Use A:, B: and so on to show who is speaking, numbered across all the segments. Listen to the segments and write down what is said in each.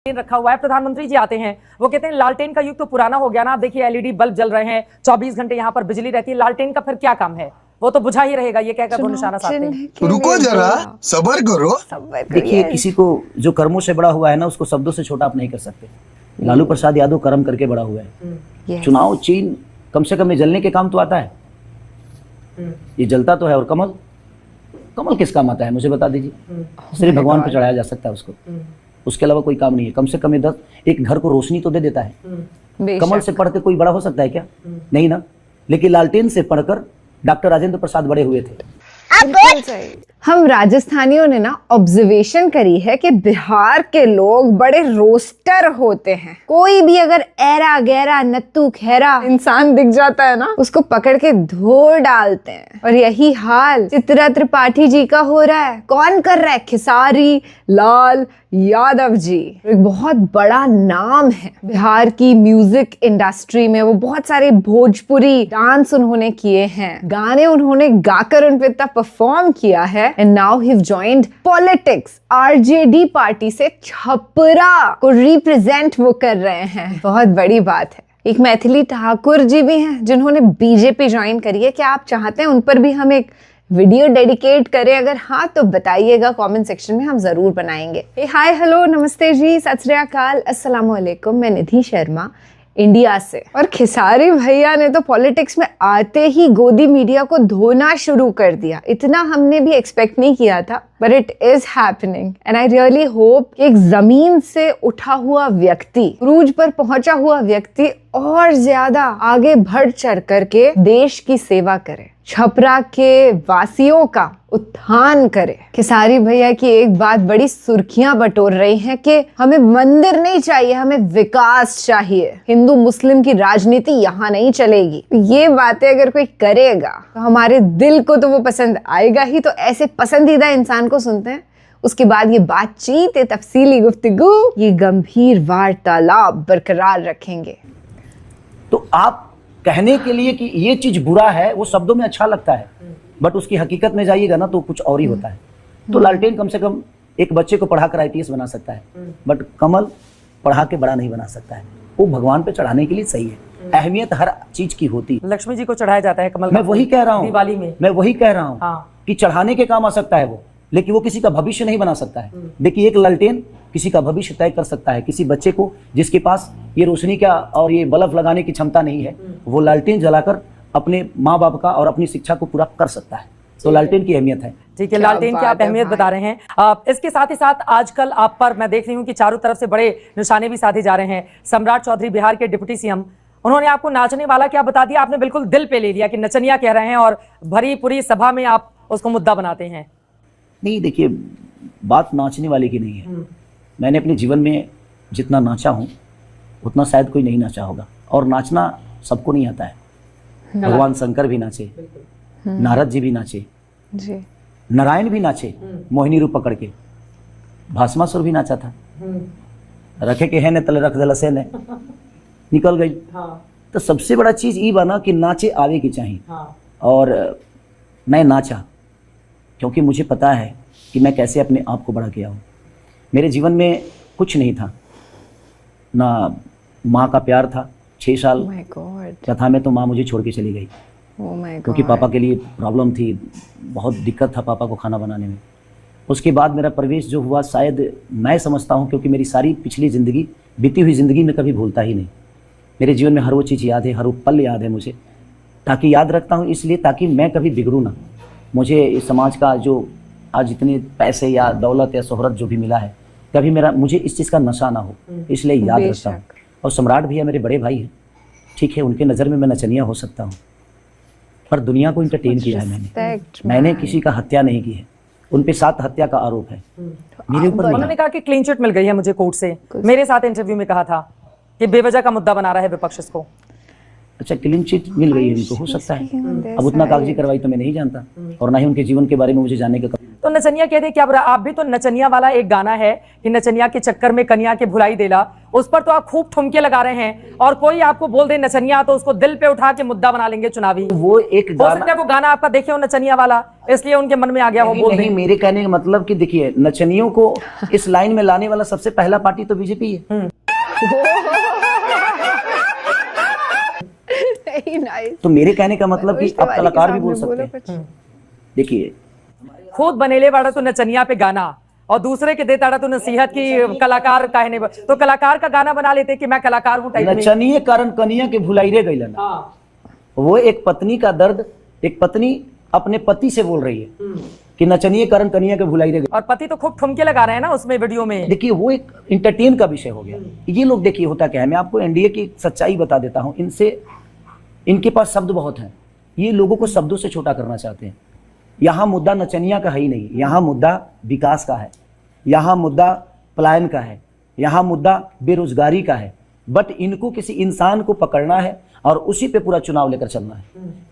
A: रखा हुआ है। प्रधानमंत्री जी आते हैं, वो कहते हैं लालटेन का युग तो पुराना हो गया ना। आप देखिए एलईडी बल्ब जल रहे हैं, 24 घंटे यहाँ पर बिजली रहती है, लालटेन का फिर क्या काम है, वो तो बुझा ही रहेगा। ये कहकर वो निशाना साधते हैं।
B: रुको जरा, सब्र करो।
C: देखिए, किसी को जो कर्मों से बड़ा हुआ है ना, उसको शब्दों से छोटा आप नहीं कर सकते। लालू प्रसाद यादव कर्म करके बड़ा हुआ है। चुनाव चीन कम से कम ये जलने के काम तो आता है, ये जलता तो है। और कमल, कमल किस काम आता है मुझे बता दीजिए। सिर्फ भगवान पे चढ़ाया जा सकता है उसको, उसके अलावा कोई काम नहीं है। कम से कम ये 10 एक घर को रोशनी तो दे देता है। कमल से पढ़ के कोई बड़ा हो सकता है क्या? नहीं ना। लेकिन लालटेन से पढ़कर डॉक्टर राजेंद्र प्रसाद बड़े हुए थे।
D: हम राजस्थानियों ने ना ऑब्जर्वेशन करी है कि बिहार के लोग बड़े रोस्टर होते हैं। कोई भी अगर ऐरा गहरा नत्तू खैरा इंसान दिख जाता है ना, उसको पकड़ के धो डालते हैं। और यही हाल चित्रा त्रिपाठी जी का हो रहा है। कौन कर रहा है? खेसारी लाल यादव जी, एक बहुत बड़ा नाम है बिहार की म्यूजिक इंडस्ट्री में। वो बहुत सारे भोजपुरी डांस उन्होंने किए हैं, गाने उन्होंने गाकर उन पे इतना परफॉर्म किया है। And now he have joined politics. RJD party से छपरा को रिप्रेजेंट वो कर रहे हैं। बहुत बड़ी बात है। एक मैथिली ठाकुर जी भी हैं जिन्होंने बीजेपी ज्वाइन करी है। क्या आप चाहते हैं उन पर भी हम एक वीडियो डेडिकेट करें? अगर हाँ तो बताइएगा कमेंट सेक्शन में, हम जरूर बनाएंगे। हाय हेलो नमस्ते जी, सत श्री अकाल, अस्सलाम वालेकुम। मैं निधि शर्मा इंडिया से। और खेसारी भैया ने तो पॉलिटिक्स में आते ही गोदी मीडिया को धोना शुरू कर दिया। इतना हमने भी एक्सपेक्ट नहीं किया था, but it is happening and I really hope एक जमीन से उठा हुआ व्यक्ति, क्रूज पर पहुंचा हुआ व्यक्ति और ज्यादा आगे बढ़ चढ़ करके देश की सेवा करे, छपरा के वासियों का उत्थान करे। खेसारी भैया की एक बात बड़ी सुर्खियां बटोर रही हैं कि हमें मंदिर नहीं चाहिए, हमें विकास चाहिए। हिंदू मुस्लिम की राजनीति यहाँ नहीं चलेगी। ये बातें अगर कोई करेगा तो हमारे दिल को तो वो पसंद आएगा ही। तो ऐसे पसंदीदा इंसान को सुनते हैं, उसके बाद ये बातचीत, ये तफसीली गुफ्तगू, ये गंभीर वार्तालाप बरकरार रखेंगे।
C: तो आप कहने के लिए कि ये चीज बुरा है, वो शब्दों में अच्छा लगता है, बट उसकी हकीकत में जाइएगा ना तो कुछ और ही होता है। तो लालटेन कम से कम एक बच्चे को पढ़ाकर आईपीएस बना सकता है, बट कमल पढ़ा के बड़ा नहीं बना सकता है। वो भगवान पे चढ़ाने के लिए सही है। अहमियत हर चीज की होती है।
A: लक्ष्मी जी को चढ़ाया जाता है कमल।
C: मैं वही कह रहा हूँ,
A: दिवाली में
C: मैं वही कह रहा हूँ कि चढ़ाने के काम आ सकता है वो, लेकिन वो किसी का भविष्य नहीं बना सकता है। देखिए, एक लालटेन किसी का भविष्य तय कर सकता है। किसी बच्चे को जिसके पास ये रोशनी का और ये बल्ब लगाने की क्षमता नहीं है, वो लालटेन जलाकर अपने माँ बाप का और अपनी शिक्षा को पूरा कर सकता है। तो लालटेन की अहमियत है। ठीक है,
A: लालटेन की आप अहमियत बता रहे हैं। इसके साथ ही साथ आजकल आप पर मैं देख रही हूँ कि चारों तरफ से बड़े निशाने भी साधे जा रहे हैं। सम्राट चौधरी बिहार के डिप्टी सीएम, उन्होंने आपको नाचने वाला क्या बता दिया, आपने बिल्कुल दिल पे ले लिया कि नचनिया कह रहे हैं और भरी पूरी सभा में आप उसको मुद्दा बनाते हैं।
C: नहीं, देखिए, बात नाचने वाले की नहीं है। मैंने अपने जीवन में जितना नाचा हूँ उतना शायद कोई नहीं नाचा होगा। और नाचना सबको नहीं आता है। भगवान शंकर भी नाचे, नारद जी भी नाचे, नारायण भी नाचे मोहिनी रूप पकड़ के, भस्मासुर भी नाचा था। रखे के है ने तले रख दल से ने निकल गई। तो सबसे बड़ा चीज ये बना कि नाचे आवे की चाहिए। और मैं नाचा क्योंकि मुझे पता है कि मैं कैसे अपने आप को बड़ा किया हूँ। मेरे जीवन में कुछ नहीं था ना, माँ का प्यार था। 6 साल कथा में तो माँ मुझे छोड़ के चली गई, क्योंकि पापा के लिए प्रॉब्लम थी, बहुत दिक्कत था पापा को खाना बनाने में। उसके बाद मेरा प्रवेश जो हुआ, शायद मैं समझता हूँ क्योंकि मेरी सारी पिछली ज़िंदगी, बीती हुई ज़िंदगी में कभी भूलता ही नहीं। मेरे जीवन में हर वो चीज़ याद है, हर वो पल याद है मुझे, ताकि याद रखता हूँ इसलिए ताकि मैं कभी बिगड़ूँ ना। मुझे इस समाज का जो आज इतने पैसे या दौलत या शोहरत जो भी मिला है, कभी मुझे इस चीज़ का नशा ना हो, इसलिए याद रखता हूँ। और सम्राट भैया मेरे बड़े भाई हैं, ठीक है, उनके नज़र में मैं नचनिया हो सकता हूँ, पर दुनिया को इंटरटेन किया है मैंने किसी का हत्या नहीं की है। उन पे 7 हत्या का आरोप है मेरे ऊपर।
A: उन्होंने कहा कि क्लीन चिट मिल गई है मुझे कोर्ट से। मेरे साथ इंटरव्यू में कहा था कि बेवजह का मुद्दा बना रहा है विपक्ष इसको।
C: अच्छा, क्लीन चिट मिल गई है इनको, हो सकता है। अब उतना कागजी कार्रवाई तो मैं नहीं जानता और ना ही उनके जीवन के बारे में मुझे जानने का
A: तो नचनिया कहते क्या बुरा, आप भी तो नचनिया वाला एक गाना है कि नचनिया के चक्कर में कन्या के भुलाई देला, उस पर तो आप खूब ठुमके लगा रहे हैं, और कोई आपको बोल दे नचनिया तो उसको दिल पे उठा के मुद्दा बना लेंगे चुनावी।
C: वो एक
A: हो सकता है वो गाना आपका देखे हो नचनिया वाला, इसलिए उनके मन में आ गया हो बोल
C: नहीं, मेरे कहने का मतलब कि देखिए, नचनियों को इस लाइन में लाने वाला सबसे पहला पार्टी तो बीजेपी है। तो मेरे कहने का मतलब कि अब कलाकार भी बोल सकते हैं। देखिए,
A: खुद बनेले वाला तो नचनिया पे गाना और दूसरे के देता तो नसीहत की कलाकार कहने, तो कलाकार का गाना बना लेते कि मैं कलाकार हूँ टाइप में।
C: नचनिए कारण कनिया के भुलाई रे गइलन। वो एक पत्नी का दर्द, एक पत्नी अपने पति से बोल रही है कि नचनिए कारण कनिया के भुलाई रे गइलन,
A: और पति तो खूब ठुमके लगा रहे हैं ना उसमें वीडियो में।
C: देखिए, वो एक इंटरटेन का विषय हो गया। ये लोग देखिए होता क्या है, मैं आपको एनडीए की सच्चाई बता देता हूँ। इनके पास शब्द बहुत हैं, ये लोगों को शब्दों से छोटा करना चाहते हैं। यहाँ मुद्दा नचनिया का है ही नहीं, यहाँ मुद्दा विकास का है, यहाँ मुद्दा पलायन का है, यहाँ मुद्दा बेरोजगारी का है। बट इनको किसी इंसान को पकड़ना है और उसी पे पूरा चुनाव लेकर चलना है।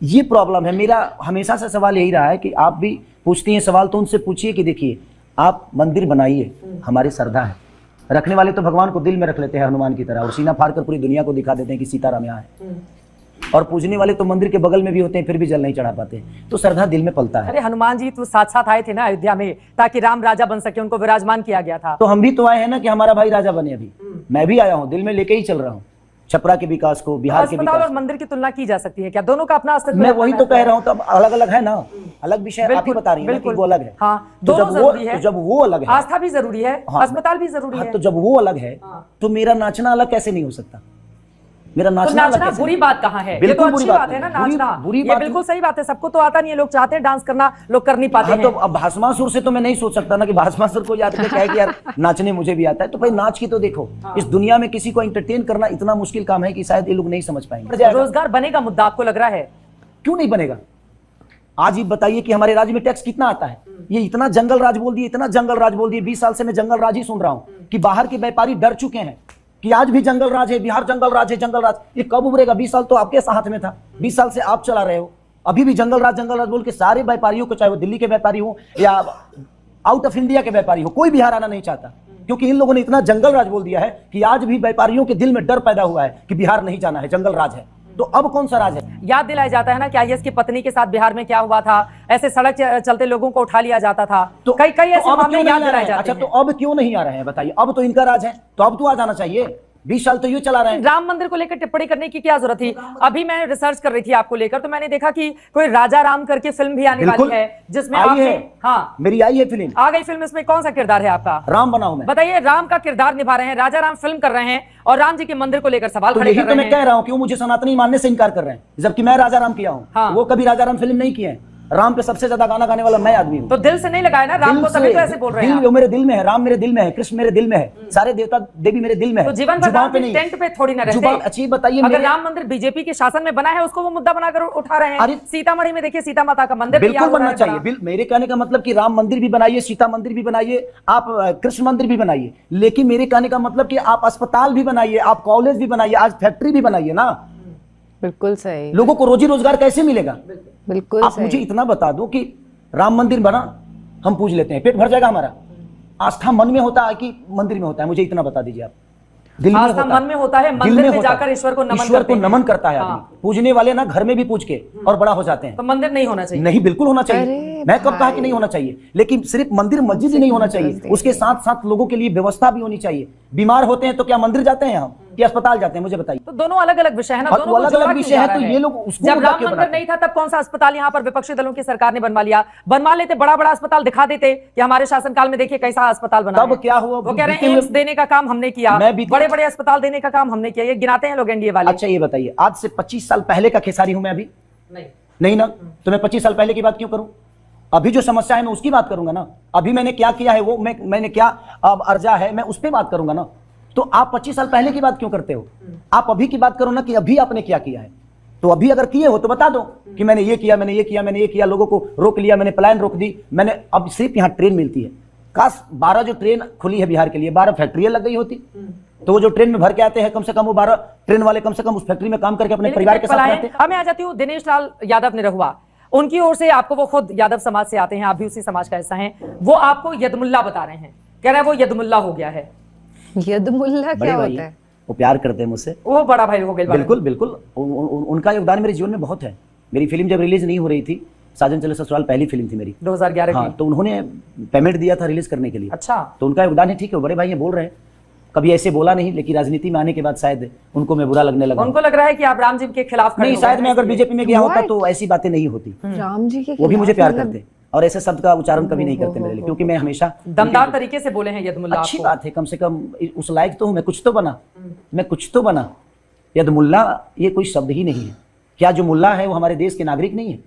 C: ये प्रॉब्लम है। मेरा हमेशा से सवाल यही रहा है कि आप भी पूछती हैं सवाल, तो उनसे पूछिए कि देखिए, आप मंदिर बनाइए, हमारी श्रद्धा है, रखने वाले तो भगवान को दिल में रख लेते हैं हनुमान की तरह, और सीना फाड़ कर पूरी दुनिया को दिखा देते हैं कि सीताराम यहाँ है। और पूजने वाले तो मंदिर के बगल में भी होते हैं, फिर भी जल नहीं चढ़ा पाते। तो श्रद्धा दिल में पलता है।
A: अरे हनुमान जी तो साथ साथ आए थे ना अयोध्या में, ताकि राम राजा बन सके, उनको विराजमान किया गया था।
C: तो हम भी तो आए हैं ना कि हमारा भाई राजा बने। अभी मैं भी आया हूँ, दिल में लेके ही चल रहा हूँ छपरा के विकास को, बिहार के विकास
A: और मंदिर की तुलना की जा सकती है क्या? दोनों का अपना अस्तित्व।
C: मैं वही तो कह रहा हूँ, तब अलग अलग है ना, अलग विषय आप ही बता रही हैं कि वो अलग है।
A: हाँ, दोनों जरूरी है।
C: जब वो अलग है,
A: आस्था भी जरूरी है, अस्पताल भी जरूरी है।
C: तो जब वो अलग है तो मेरा नाचना अलग कैसे नहीं हो सकता? मेरा नाचना अलग
A: बुरी बात कहाँ है? ये तो
C: बिल्कुल
A: अच्छी बात है ना, नाचना
C: बुरी
A: ये
C: बात
A: बिल्कुल सही बात है। सबको तो आता नहीं है, लोग चाहते हैं डांस करना, लोग कर नहीं पाते हैं।
C: तो अब भस्मासुर से तो मैं नहीं सोच सकता ना कि भस्मासुर को याद करके कहे कि यार नाचने मुझे भी आता है। तो भाई नाच की तो देखो, इस दुनिया में किसी को एंटरटेन करना इतना मुश्किल काम है कि शायद ये लोग नहीं समझ पाएंगे।
A: रोजगार बनेगा मुद्दा आपको लग रहा है?
C: क्यों नहीं बनेगा? आज ही बताइए कि हमारे राज्य में टैक्स कितना आता है? ये इतना जंगल राज बोल दिए, इतना जंगल राज बोल दिए। 20 साल से मैं जंगल राज ही सुन रहा हूं कि बाहर के व्यापारी डर चुके हैं कि आज भी जंगल राज है, बिहार जंगल राज है, जंगल राज। ये कब उभरेगा? 20 साल तो आपके हाथ में था, 20 साल से आप चला रहे हो, अभी भी जंगल राज बोल के सारे व्यापारियों को, चाहे वो दिल्ली के व्यापारी हो या आउट ऑफ इंडिया के व्यापारी हो, कोई बिहार आना नहीं चाहता, क्योंकि इन लोगों ने इतना जंगल राज बोल दिया है कि आज भी व्यापारियों के दिल में डर पैदा हुआ है कि बिहार नहीं जाना है, जंगल राज है। तो अब कौन सा राज है?
A: याद दिलाया जाता है ना कि आईएएस की पत्नी के साथ बिहार में क्या हुआ था, ऐसे सड़क चलते लोगों को उठा लिया जाता था। तो कई ऐसे मामले याद दिलाए जाते हैं।
C: अच्छा, तो अब क्यों नहीं आ रहे हैं बताइए? अब तो इनका राज है, तो अब तो आ जाना चाहिए। 20 साल तो ये चला रहे हैं।
A: राम मंदिर को लेकर टिप्पणी करने की क्या जरूरत थी? अभी मैं रिसर्च कर रही थी आपको लेकर, तो मैंने देखा कि कोई राजा राम करके फिल्म भी आने वाली है, जिसमें
C: आई है।
A: हाँ,
C: मेरी आई है फिल्म,
A: आ गई फिल्म। इसमें कौन सा किरदार है आपका?
C: राम बना हूं मैं।
A: बताइए, राम का किरदार निभा रहे हैं, राजा राम फिल्म कर रहे हैं और राम जी के मंदिर को लेकर सवाल खड़े कर रहे हैं।
C: तो मैं कह रहा हूं कि वो मुझे सनातनी मानने से इनकार कर रहे हैं, जबकि मैं राजा राम किया हूं।
A: हाँ।
C: वो कभी राजा राम फिल्म नहीं किए हैं। राम पे सबसे ज्यादा गाना गाने वाला मैं आदमी हूं।
A: तो दिल से नहीं लगाया ना राम को, तभी तो ऐसे बोल रहे हैं।
C: वो मेरे दिल में है, राम मेरे दिल में है, कृष्ण मेरे दिल में है, सारे देवता देवी मेरे दिल में है।
A: तो जीवन भर राम टेंट पे थोड़ी ना रहते।
C: अच्छी बताइए,
A: अगर राम मंदिर बीजेपी के शासन में बना है, उसको वो मुद्दा बनाकर उठा रहे हैं। सीतामढ़ी में देखिए, सीता माता का मंदिर
C: बिल्कुल बनना चाहिए। मेरे कहने का मतलब कि राम मंदिर भी बनाइए, सीता मंदिर भी बनाइए, आप कृष्ण मंदिर भी बनाइए, लेकिन मेरे कहने का मतलब कि आप अस्पताल भी बनाइए, आप कॉलेज भी बनाइए, आज फैक्ट्री भी बनाइए ना।
D: बिल्कुल सही।
C: लोगों को रोजी रोजगार कैसे मिलेगा?
D: बिल्कुल
C: आप मुझे इतना बता दो कि राम मंदिर बना, हम पूज लेते हैं, पेट भर जाएगा हमारा? आस्था मन में होता है कि मंदिर में होता है? मुझे इतना बता दीजिए आप।
A: दिल में होता, मन में होता है, मंदिर में जाकर ईश्वर को
C: नमन करता है आदमी। पूजने वाले ना घर में भी पूज के और बड़ा हो जाते हैं।
A: तो मंदिर नहीं होना चाहिए?
C: नहीं, बिल्कुल होना चाहिए। मैं कब कहा कि नहीं होना चाहिए, लेकिन सिर्फ मंदिर मस्जिद ही नहीं होना चाहिए, उसके साथ साथ लोगों के लिए व्यवस्था भी होनी चाहिए। बीमार होते हैं तो क्या मंदिर जाते हैं हम कि अस्पताल जाते हैं? मुझे बताइए।
A: तो दोनों अलग अलग विषय है ना, दोनों
C: अलग अलग विषय है। तो ये लोग
A: जब राम मंदिर नहीं था तब कौन सा अस्पताल यहाँ पर विपक्षी दलों की सरकार ने बनवा लिया? बनवा लेते, बड़ा बड़ा अस्पताल दिखा देते कि हमारे शासनकाल में देखिए कैसा अस्पताल बना।
C: तब क्या हुआ?
A: वो कह रहे हैं एम्स देने का काम हमने किया, बड़े बड़े अस्पताल देने का काम हमने किया, ये गिनाते हैं लोग एनडीए वाले।
C: अच्छा ये बताइए, आज से 25 साल पहले का खेसारी हूं मैं अभी? नहीं ना। तो मैं 25 साल पहले की बात क्यों करूं? अभी जो समस्या है मैं उसकी बात करूंगा ना। अभी मैंने क्या किया है, वो मैंने क्या अब अर्जा है, मैं उस पर बात करूंगा ना। तो आप 25 साल पहले की बात क्यों करते हो? आप अभी की बात करो ना कि अभी आपने क्या किया है। तो अभी अगर किए हो तो बता दो कि मैंने ये किया, मैंने ये किया, मैंने ये किया, लोगों को रोक लिया, मैंने प्लान रोक दी, मैंने। अब सिर्फ यहाँ ट्रेन मिलती है, काश 12 जो ट्रेन खुली है बिहार के लिए, 12 फैक्ट्रियां लग गई होती, तो वो जो ट्रेन में भर के आते हैं, कम से कम वो 12 ट्रेन वाले कम से कम उस फैक्ट्री में काम करके अपने परिवार के साथ रहते।
A: मैं आ जाती हूँ दिनेश लाल यादव निरहुआ। उनकी ओर से आपको, वो खुद यादव समाज से आते हैं, आप भी उसी समाज का हिस्सा हैं, वो आपको यदमुल्ला बता रहे हैं, कह रहे हैं वो यदमुल्ला हो गया है।
D: यदमुल्ला
C: बड़े
D: क्या
C: भाई
D: होता है?
C: वो प्यार करते हैं मुझसे।
A: वो बड़ा भाई हो गए।
C: बिल्कुल बिल्कुल, उनका योगदान मेरे जीवन में बहुत है। मेरी फिल्म जब रिलीज नहीं हो रही थी, साजन चले ससुराल पहली फिल्म थी मेरी
A: 2011
C: हाँ,
A: की।
C: तो उन्होंने पेमेंट दिया था रिलीज करने के लिए।
A: अच्छा,
C: तो उनका योगदान है, ठीक है, वो बड़े भाई हैं, बोल रहे हैं। कभी ऐसे बोला नहीं, लेकिन राजनीति में आने के बाद शायद उनको मैं बुरा लगने लगा।
A: उनको लग रहा है कि आप राम जी के खिलाफ खड़े
C: नहीं,
A: हो
C: शायद
A: गए
C: मैं
A: हैं
C: अगर
A: इसलिए।
C: बीजेपी में गया होता तो ऐसी बातें नहीं होती।
D: राम जी के
C: वो भी मुझे
D: खिलाफ
C: प्यार
D: मतलब?
C: करते और ऐसे शब्द का उच्चारण कभी नहीं करते मेरे लिए, क्योंकि मैं हमेशा
A: दमदार तरीके से बोले हैं यदमुल्ला
C: अच्छी
A: आपको।
C: बात है, कम से कम उस लायक तो हूं मैं, कुछ तो बना, मैं कुछ तो बना। यदमुल्ला ये कोई शब्द ही नहीं है। क्या जो मुल्ला है वो हमारे देश के नागरिक नहीं है?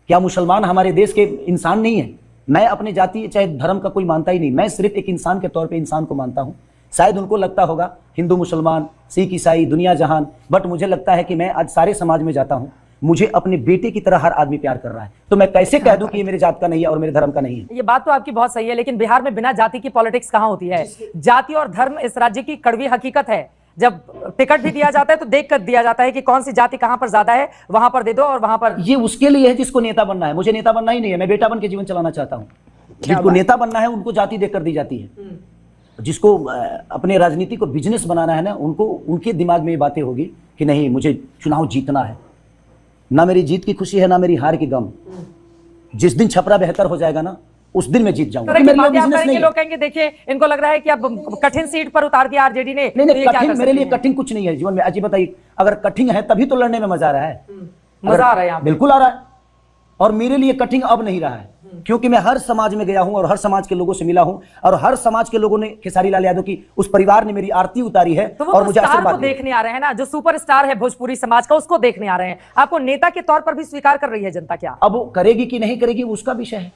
C: क्या मुसलमान हमारे देश के इंसान नहीं है? मैं अपने जाति चाहे धर्म का कोई मानता ही नहीं, मैं सिर्फ एक इंसान के तौर पे इंसान को मानता हूँ। शायद उनको लगता होगा हिंदू मुसलमान सिख ईसाई दुनिया जहान, बट मुझे लगता है कि मैं आज सारे समाज में जाता हूँ, मुझे अपने बेटे की तरह हर आदमी प्यार कर रहा है, तो मैं कैसे कह दूं कि ये मेरे जात का नहीं है और मेरे धर्म का नहीं है?
A: ये बात तो आपकी बहुत सही है, लेकिन बिहार में बिना जाति की पॉलिटिक्स कहाँ होती है? जाति और धर्म इस राज्य की कड़वी हकीकत है। जब टिकट भी दिया जाता है तो देख कर दिया जाता है कि कौन सी जाति कहां पर ज्यादा है, वहां पर दे दो, और वहां पर।
C: ये उसके लिए है जिसको नेता बनना है, मुझे नेता बनना ही नहीं है, मैं बेटा बन के जीवन चलाना चाहता हूँ। जिसको नेता बनना है उनको जाति देकर दी जाती है, जिसको अपने राजनीति को बिजनेस बनाना है ना, उनको उनके दिमाग में ये बातें होगी कि नहीं मुझे चुनाव जीतना है, ना मेरी जीत की खुशी है ना मेरी हार की गम। जिस दिन छपरा बेहतर हो जाएगा ना उस दिन मैं जीत जाऊंगा।
A: तरह की
C: मेरे लिए
A: बातें आप
C: बिजनेस
A: करेंगे,
C: नहीं है।
A: लोग कहेंगे देखिए इनको लग रहा है कि अब कठिन सीट पर उतार दिया आरजेडी ने।
C: नहीं
A: तो
C: नहीं,
A: ये क्या
C: कठिन
A: कर
C: मेरे
A: सकते
C: लिए
A: हैं?
C: कठिन कुछ नहीं है जीवन में। अजी बताइए, अगर कठिन है तभी तो लड़ने में मजा आ रहा है।
A: मजा आ रहा है यहाँ पे।
C: बिल्कुल आ रहा है, और मेरे लिए कठिन अब नहीं रहा है, क्योंकि मैं हर समाज में गया हूं और हर समाज के लोगों से मिला हूं, और हर समाज के लोगों ने, खेसारी लाल यादव की उस परिवार ने मेरी आरती उतारी है
A: तो वो
C: और
A: तो
C: मुझे
A: स्टार को
C: आशीर्वाद दिया।
A: देखने आ रहे हैं ना, जो सुपरस्टार है भोजपुरी समाज का, उसको देखने आ रहे हैं। आपको नेता के तौर पर भी स्वीकार कर रही है जनता क्या?
C: अब वो करेगी कि नहीं करेगी वो उसका विषय है।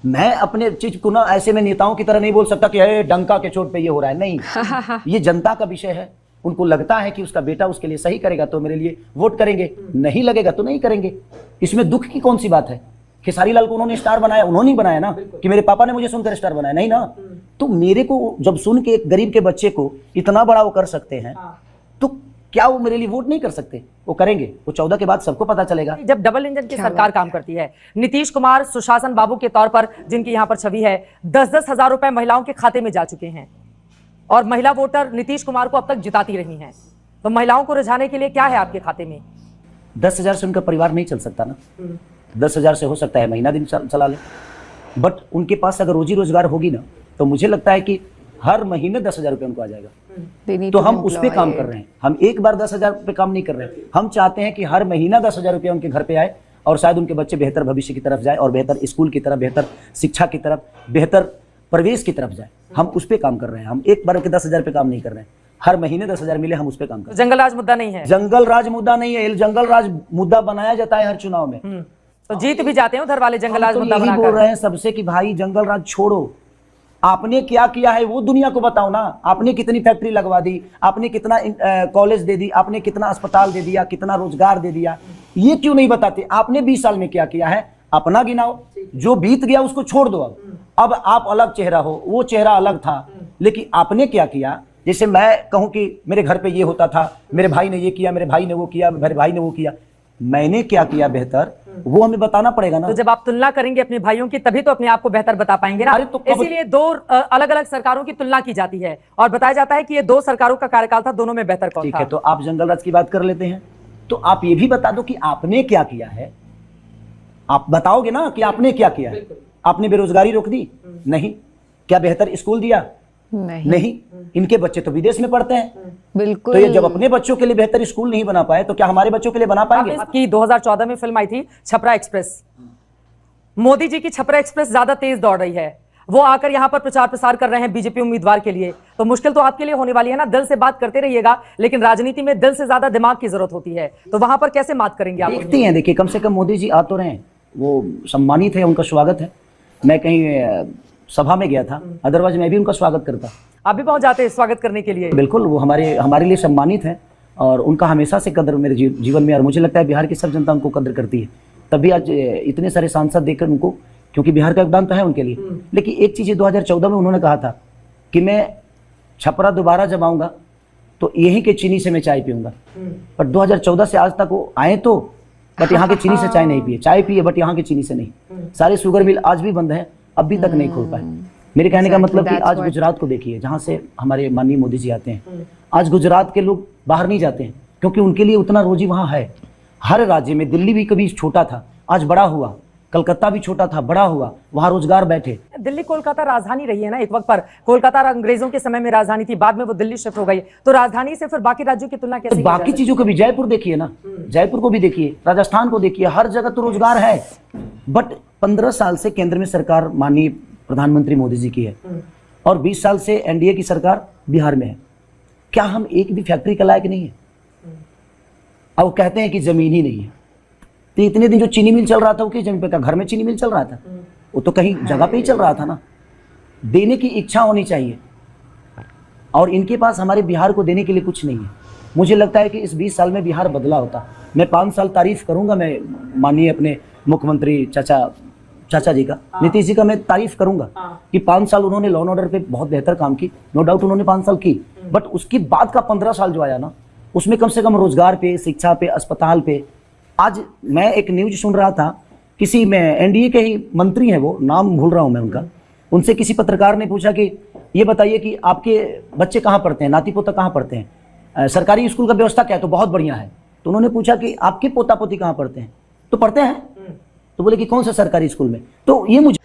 C: मैं अपने चीज को ना ऐसे में नेताओं की तरह नहीं बोल सकता कि हे डंका के चोट पे ये हो रहा है, नहीं। ये जनता का विषय है। उनको लगता है कि उसका बेटा उसके लिए सही करेगा तो मेरे लिए वोट करेंगे, नहीं लगेगा तो नहीं करेंगे। इसमें दुख की कौन सी बात है? खेसारी लाल को उन्होंने स्टार बनाया, उन्होंने ही बनाया ना, कि मेरे पापा ने मुझे सुनकर स्टार बनाया, नहीं ना। तो मेरे को जब सुन के एक गरीब के बच्चे को इतना बड़ा वो कर सकते हैं, तो क्या वो मेरे लिए वोट नहीं कर सकते? वो करेंगे। वो 14 के बाद सबको पता चलेगा।
A: जब डबल इंजन की सरकार काम करती है, नीतीश कुमार सुशासन बाबू के तौर पर, जिनकी यहाँ पर छवि है, 10-10 हजार रुपए महिलाओं के खाते में जा चुके हैं, और महिला वोटर नीतीश कुमार को अब तक जिताती रही हैं। तो महिलाओं को रिझाने के लिए क्या है आपके खाते में?
C: 10,000 से उनका परिवार नहीं चल सकता ना। 10,000 से हो सकता है महीना दिन चला ले, बट उनके पास अगर रोजी रोजगार होगी ना, तो मुझे लगता है कि हर महीने 10,000 रुपये उनको आ जाएगा। तो हम उस पे काम कर रहे हैं। हम एक बार 10,000 पे काम नहीं कर रहे हैं। हम चाहते हैं कि हर महीना 10,000 रुपया उनके घर पे आए, और शायद उनके बच्चे बेहतर भविष्य की तरफ जाए, और बेहतर स्कूल की तरफ, बेहतर शिक्षा की तरफ, बेहतर प्रवेश की तरफ जाए। हम उस पे काम कर रहे हैं। हम एक बार के 10,000 पे काम नहीं कर रहे हैं। हर महीने 10,000 मिले, हम उस पे काम कर रहे हैं।
A: जंगल राज मुद्दा नहीं है।
C: जंगल राज मुद्दा नहीं है, जंगल राज मुद्दा बनाया जाता है हर चुनाव में।
A: तो जीत भी जाते हैं उधर वाले जंगल राज
C: तो
A: मुद्दा
C: यही बोल
A: बनाकर।
C: रहे हैं सबसे कि भाई जंगल राज छोड़ो, आपने क्या किया है वो दुनिया को बताओ ना। आपने कितनी फैक्ट्री लगवा दी, आपने कितना कॉलेज दे दी, आपने कितना अस्पताल दे दिया, कितना रोजगार दे दिया, ये क्यों नहीं बताते? आपने 20 साल में क्या किया है अपना गिनाओ। जो बीत गया उसको छोड़ दो। अब आप अलग चेहरा हो, वो चेहरा अलग था, लेकिन आपने क्या किया? जैसे मैं कहूं कि मेरे घर पे ये होता था, मेरे भाई ने ये किया, मेरे भाई ने वो किया, मेरे भाई ने वो किया, मैंने क्या किया बेहतर, वो हमें बताना पड़ेगा ना।
A: तो जब आप तुलना करेंगे अपने भाइयों की, तभी तो अपने आप को बेहतर बता पाएंगे ना।
C: अरे तो कब-
A: इसीलिए दो अलग अलग सरकारों की तुलना की जाती है, और बताया जाता है कि ये 2 सरकारों का कार्यकाल था, दोनों में बेहतर कौन
C: ठीक
A: था।
C: है, तो आप जंगल राज की बात कर लेते हैं, तो आप ये भी बता दो कि आपने क्या किया है। आप बताओगे ना कि आपने क्या किया है। आपने बेरोजगारी रोक दी? नहीं। क्या बेहतर स्कूल दिया? नहीं। इनके बच्चे तो विदेश में पढ़ते हैं।
D: बिल्कुल।
C: तो ये जब अपने बच्चों के लिए बेहतर स्कूल नहीं बना पाए, तो क्या हमारे बच्चों के लिए बना पाएंगे?
A: की 2014 में फिल्म आई थी छपरा एक्सप्रेस। मोदी जी की छपरा एक्सप्रेस ज्यादा तेज दौड़ रही है, वो आकर यहाँ पर प्रचार प्रसार कर रहे हैं बीजेपी उम्मीदवार के लिए। तो मुश्किल तो आपके लिए होने वाली है ना। दिल से बात करते रहिएगा, लेकिन राजनीति में दिल से ज्यादा दिमाग की जरूरत होती है। तो वहां पर कैसे मात करेंगे आप?
C: देखते हैं, देखिए कम से कम मोदी जी आ तो रहे हैं, वो सम्मानित है, उनका स्वागत है। मैं कहीं सभा में गया था, अदरवाइज मैं भी उनका स्वागत करता।
A: आप भी पहुंच जाते हैं स्वागत करने के लिए?
C: बिल्कुल, वो हमारे लिए सम्मानित है, और उनका हमेशा से कदर मेरे जीवन में, और मुझे लगता है बिहार की सब जनता उनको कदर करती है। तभी आज इतने सारे सांसद देकर उनको, क्योंकि बिहार का योगदान तो है उनके लिए। लेकिन एक चीज़ 2014 में उन्होंने कहा था कि मैं छपरा दोबारा जब आऊँगा तो यहीं के चीनी से मैं चाय पीऊँगा। पर 2014 से आज तक वो आए तो बट यहाँ के चीनी से चाय नहीं पिए, चाय पिए बट यहाँ के चीनी से नहीं। सारे शुगर मिल आज भी बंद है, अभी तक नहीं खोल पाए। मेरे कहने का मतलब कि आज गुजरात को देखिए, जहाँ से हमारे माननीय मोदी जी आते हैं, आज गुजरात के लोग बाहर नहीं जाते हैं क्योंकि उनके लिए उतना रोजी वहाँ है। हर राज्य में, दिल्ली भी कभी छोटा था आज बड़ा हुआ, कलकत्ता भी छोटा था बड़ा हुआ, वहाँ रोजगार बैठे।
A: दिल्ली कोलकाता राजधानी रही है ना एक वक्त पर, कोलकाता अंग्रेजों के समय में राजधानी थी, बाद में वो दिल्ली शिफ्ट हो गई, तो राजधानी से फिर बाकी राज्यों की तुलना कैसे?
C: बाकी चीजों को भी, जयपुर देखिए ना, जयपुर को भी देखिए, राजस्थान को देखिए, हर जगह तो रोजगार है। बट 15 साल से केंद्र में सरकार माननीय प्रधानमंत्री मोदी जी की है और 20 साल से एनडीए की सरकार बिहार में है। क्या हम एक भी फैक्ट्री के लायक नहीं है? अब वो कहते हैं कि जमीन ही नहीं है, तो इतने दिन जो चीनी मिल चल रहा था वो किस जमीन पे था? घर में चीनी मिल चल रहा था, वो तो कहीं जगह पे ही चल रहा था ना। देने की इच्छा होनी चाहिए और इनके पास हमारे बिहार को देने के लिए कुछ नहीं है। मुझे लगता है कि इस 20 साल में बिहार बदला होता। मैं 5 साल तारीफ करूंगा, मैं माननीय अपने मुख्यमंत्री चाचा जी का, नीतीश जी का मैं तारीफ करूंगा कि 5 साल उन्होंने लॉ एंड ऑर्डर पे बहुत बेहतर काम की, नो डाउट उन्होंने 5 साल की। बट उसके बाद का 15 साल जो आया ना, उसमें कम से कम रोजगार पे, शिक्षा पे, अस्पताल पे। आज मैं एक न्यूज सुन रहा था, किसी में एनडीए के ही मंत्री हैं, वो नाम भूल रहा हूं मैं उनका, उनसे किसी पत्रकार ने पूछा कि ये बताइए कि आपके बच्चे कहाँ पढ़ते हैं, नाती पोता कहाँ पढ़ते हैं, सरकारी स्कूल का व्यवस्था क्या है? तो बहुत बढ़िया है। तो उन्होंने पूछा कि आपके पोता पोती कहाँ पढ़ते हैं? तो पढ़ते हैं, तो बोले कि कौन सा सरकारी स्कूल में? तो ये मुझे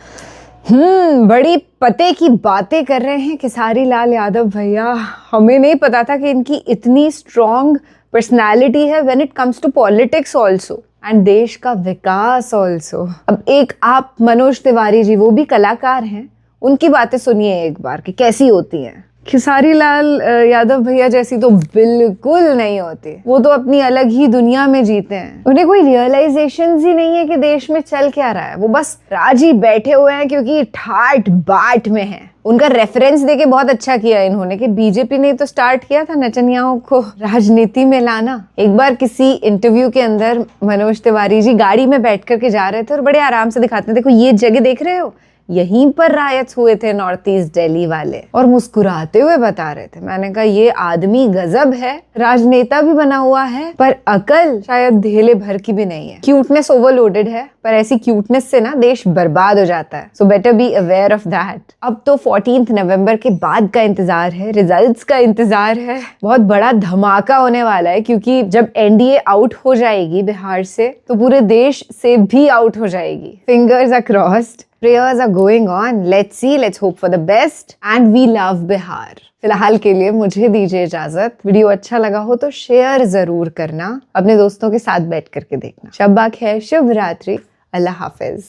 D: बड़ी पते की बातें कर रहे हैं खेसारी लाल यादव भैया। हमें नहीं पता था कि इनकी इतनी स्ट्रॉन्ग पर्सनालिटी है when it comes to politics also and देश का विकास ऑल्सो। अब एक आप मनोज तिवारी जी, वो भी कलाकार हैं, उनकी बातें सुनिए एक बार कि कैसी होती हैं। खेसारी लाल यादव भैया जैसी तो बिल्कुल नहीं होती, वो तो अपनी अलग ही दुनिया में जीते हैं। उन्हें कोई रियलाइजेशन ही नहीं है कि देश में चल क्या रहा है, वो बस राजी बैठे हुए हैं क्योंकि ठाट बाट में है। उनका रेफरेंस देके बहुत अच्छा किया इन्होंने कि बीजेपी ने तो स्टार्ट किया था नेतन्याहू को राजनीति में लाना। एक बार किसी इंटरव्यू के अंदर मनोज तिवारी जी गाड़ी में बैठ करके जा रहे थे और बड़े आराम से दिखाते हैं, देखो ये जगह देख रहे हो, यहीं पर रायट्स हुए थे नॉर्थ ईस्ट दिल्ली वाले, और मुस्कुराते हुए बता रहे थे। मैंने कहा ये आदमी गजब है, राजनेता भी बना हुआ है पर अकल शायद धेले भर की भी नहीं है। क्यूटनेस ओवरलोडेड है, पर ऐसी क्यूटनेस से ना देश बर्बाद हो जाता है। So better be aware of that. अब तो 14 नवंबर के बाद का इंतजार है, रिजल्ट्स का इंतजार है। बहुत बड़ा धमाका होने वाला है क्योंकि जब एनडीए आउट हो जाएगी बिहार से तो पूरे देश से भी आउट हो जाएगी। Fingers are crossed, prayers are going on. Let's see, let's hope for the best and we love Bihar. फिलहाल के लिए मुझे दीजिए इजाजत। वीडियो अच्छा लगा हो तो शेयर जरूर करना, अपने दोस्तों के साथ बैठ करके देखना। शब्बा खैर, शुभ रात्रि, अल्लाह हाफिज।